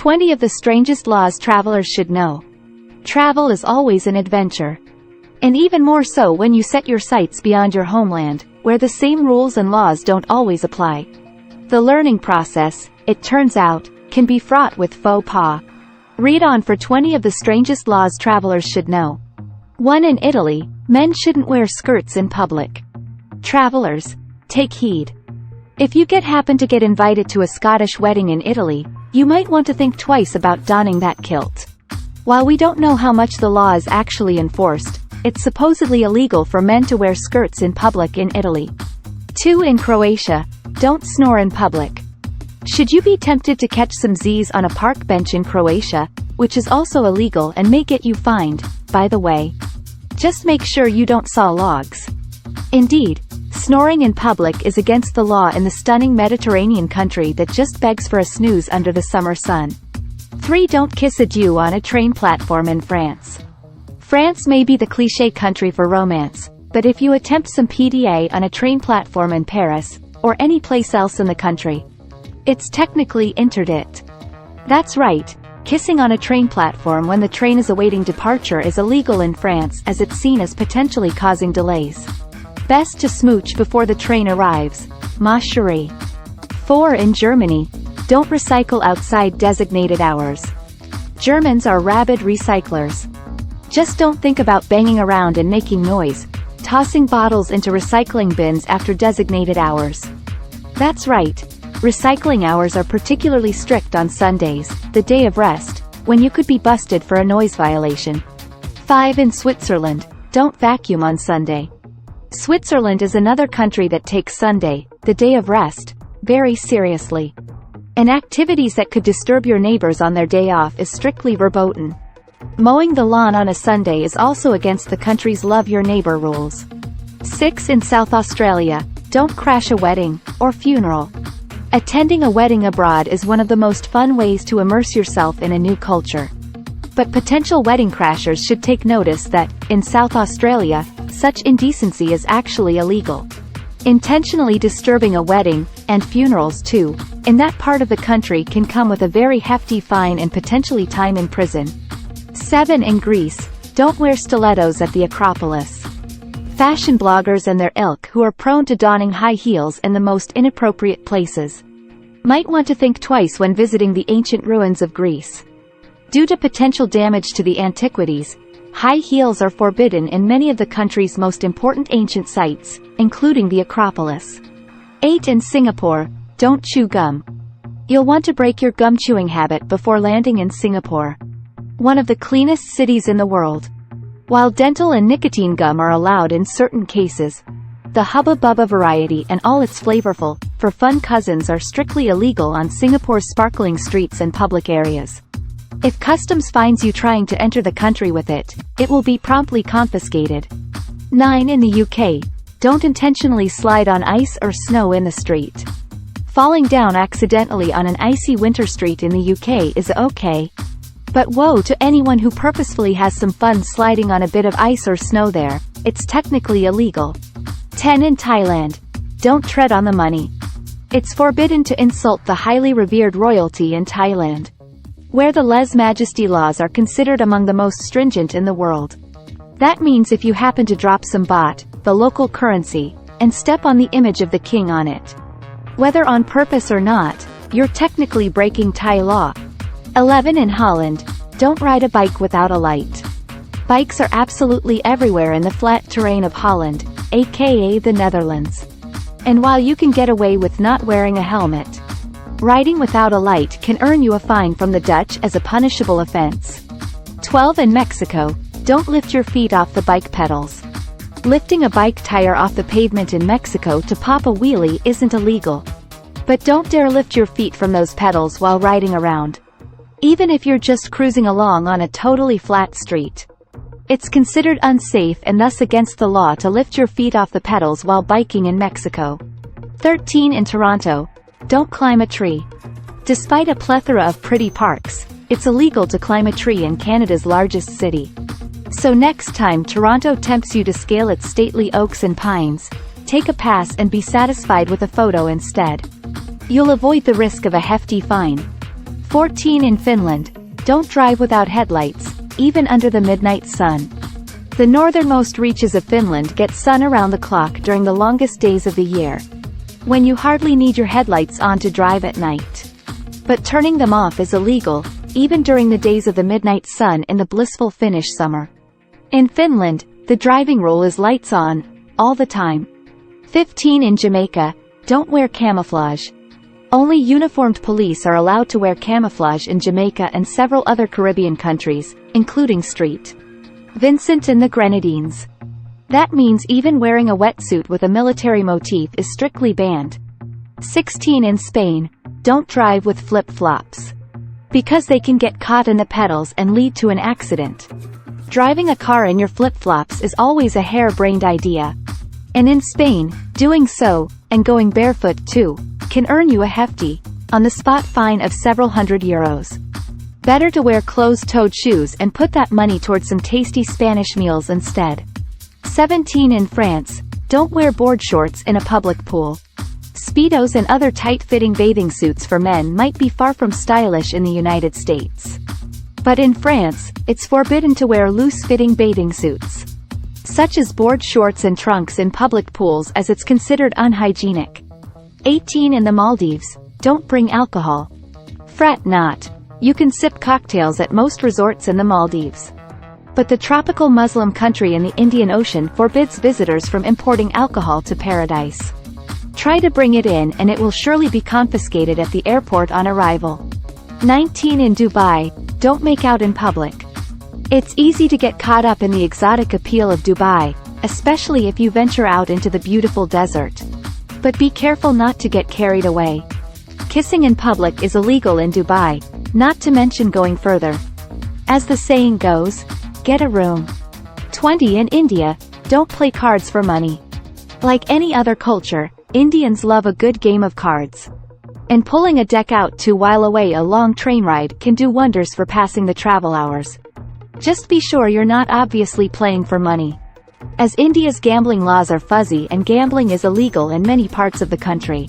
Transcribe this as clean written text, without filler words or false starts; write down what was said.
20 of the strangest laws travelers should know. Travel is always an adventure. And even more so when you set your sights beyond your homeland, where the same rules and laws don't always apply. The learning process, it turns out, can be fraught with faux pas. Read on for 20 of the strangest laws travelers should know. 1. In Italy, men shouldn't wear skirts in public. Travelers, take heed. If you happen to get invited to a Scottish wedding in Italy, you might want to think twice about donning that kilt. While we don't know how much the law is actually enforced, it's supposedly illegal for men to wear skirts in public in Italy. 2. In Croatia, don't snore in public. Should you be tempted to catch some Z's on a park bench in Croatia, which is also illegal and may get you fined, by the way, just make sure you don't saw logs. Indeed, snoring in public is against the law in the stunning Mediterranean country that just begs for a snooze under the summer sun. 3. Don't kiss adieu on a train platform in France. France may be the cliché country for romance, but if you attempt some PDA on a train platform in Paris, or any place else in the country, it's technically interdict. That's right, kissing on a train platform when the train is awaiting departure is illegal in France as it's seen as potentially causing delays. Best to smooch before the train arrives, ma chérie. 4. In Germany, don't recycle outside designated hours. Germans are rabid recyclers. Just don't think about banging around and making noise, tossing bottles into recycling bins after designated hours. That's right, recycling hours are particularly strict on Sundays, the day of rest, when you could be busted for a noise violation. 5. In Switzerland, don't vacuum on Sunday. Switzerland is another country that takes Sunday, the day of rest, very seriously. And activities that could disturb your neighbors on their day off is strictly verboten. Mowing the lawn on a Sunday is also against the country's love your neighbor rules. 6. In South Australia, don't crash a wedding, or funeral. Attending a wedding abroad is one of the most fun ways to immerse yourself in a new culture. But potential wedding crashers should take notice that, in South Australia, such indecency is actually illegal. Intentionally disturbing a wedding, and funerals too, in that part of the country can come with a very hefty fine and potentially time in prison. 7. In Greece, don't wear stilettos at the Acropolis. Fashion bloggers and their ilk who are prone to donning high heels in the most inappropriate places might want to think twice when visiting the ancient ruins of Greece. Due to potential damage to the antiquities, high heels are forbidden in many of the country's most important ancient sites, including the Acropolis. 8. In Singapore, don't chew gum. You'll want to break your gum chewing habit before landing in Singapore, one of the cleanest cities in the world. While dental and nicotine gum are allowed in certain cases, the Hubba Bubba variety and all its flavorful, for fun cousins are strictly illegal on Singapore's sparkling streets and public areas. If customs finds you trying to enter the country with it, it will be promptly confiscated. 9. In the UK, don't intentionally slide on ice or snow in the street. Falling down accidentally on an icy winter street in the UK is okay. But woe to anyone who purposefully has some fun sliding on a bit of ice or snow there, it's technically illegal. 10. In Thailand, don't tread on the money. It's forbidden to insult the highly revered royalty in Thailand, where the lèse-majesté laws are considered among the most stringent in the world. That means if you happen to drop some baht, the local currency, and step on the image of the king on it, whether on purpose or not, you're technically breaking Thai law. 11. In Holland, don't ride a bike without a light. Bikes are absolutely everywhere in the flat terrain of Holland, aka the Netherlands. And while you can get away with not wearing a helmet, riding without a light can earn you a fine from the Dutch as a punishable offense. 12. In Mexico, don't lift your feet off the bike pedals. Lifting a bike tire off the pavement in Mexico to pop a wheelie isn't illegal. But don't dare lift your feet from those pedals while riding around. Even if you're just cruising along on a totally flat street, it's considered unsafe and thus against the law to lift your feet off the pedals while biking in Mexico. 13. In Toronto, don't climb a tree. Despite a plethora of pretty parks, it's illegal to climb a tree in Canada's largest city. So next time Toronto tempts you to scale its stately oaks and pines, take a pass and be satisfied with a photo instead. You'll avoid the risk of a hefty fine. 14 in Finland, don't drive without headlights, even under the midnight sun. The northernmost reaches of Finland get sun around the clock during the longest days of the year, when you hardly need your headlights on to drive at night. But turning them off is illegal, even during the days of the midnight sun in the blissful Finnish summer. In Finland, the driving rule is lights on, all the time. 15 in Jamaica, don't wear camouflage. Only uniformed police are allowed to wear camouflage in Jamaica and several other Caribbean countries, including St. Vincent and the Grenadines. That means even wearing a wetsuit with a military motif is strictly banned. 16 in Spain, don't drive with flip-flops. Because they can get caught in the pedals and lead to an accident. Driving a car in your flip-flops is always a harebrained idea. And in Spain, doing so, and going barefoot too, can earn you a hefty, on-the-spot fine of several €100. Better to wear closed-toed shoes and put that money towards some tasty Spanish meals instead. 17 in France, don't wear board shorts in a public pool. Speedos and other tight-fitting bathing suits for men might be far from stylish in the United States. But in France, it's forbidden to wear loose-fitting bathing suits, such as board shorts and trunks in public pools, as it's considered unhygienic. 18 in the Maldives, don't bring alcohol. Fret not. You can sip cocktails at most resorts in the Maldives. But the tropical Muslim country in the Indian Ocean forbids visitors from importing alcohol to paradise. Try to bring it in and it will surely be confiscated at the airport on arrival. 19 in Dubai, don't make out in public. It's easy to get caught up in the exotic appeal of Dubai, especially if you venture out into the beautiful desert. But be careful not to get carried away. Kissing in public is illegal in Dubai, not to mention going further. As the saying goes, get a room. 20 in India, don't play cards for money. Like any other culture, Indians love a good game of cards. And pulling a deck out to while away a long train ride can do wonders for passing the travel hours. Just be sure you're not obviously playing for money, as India's gambling laws are fuzzy and gambling is illegal in many parts of the country.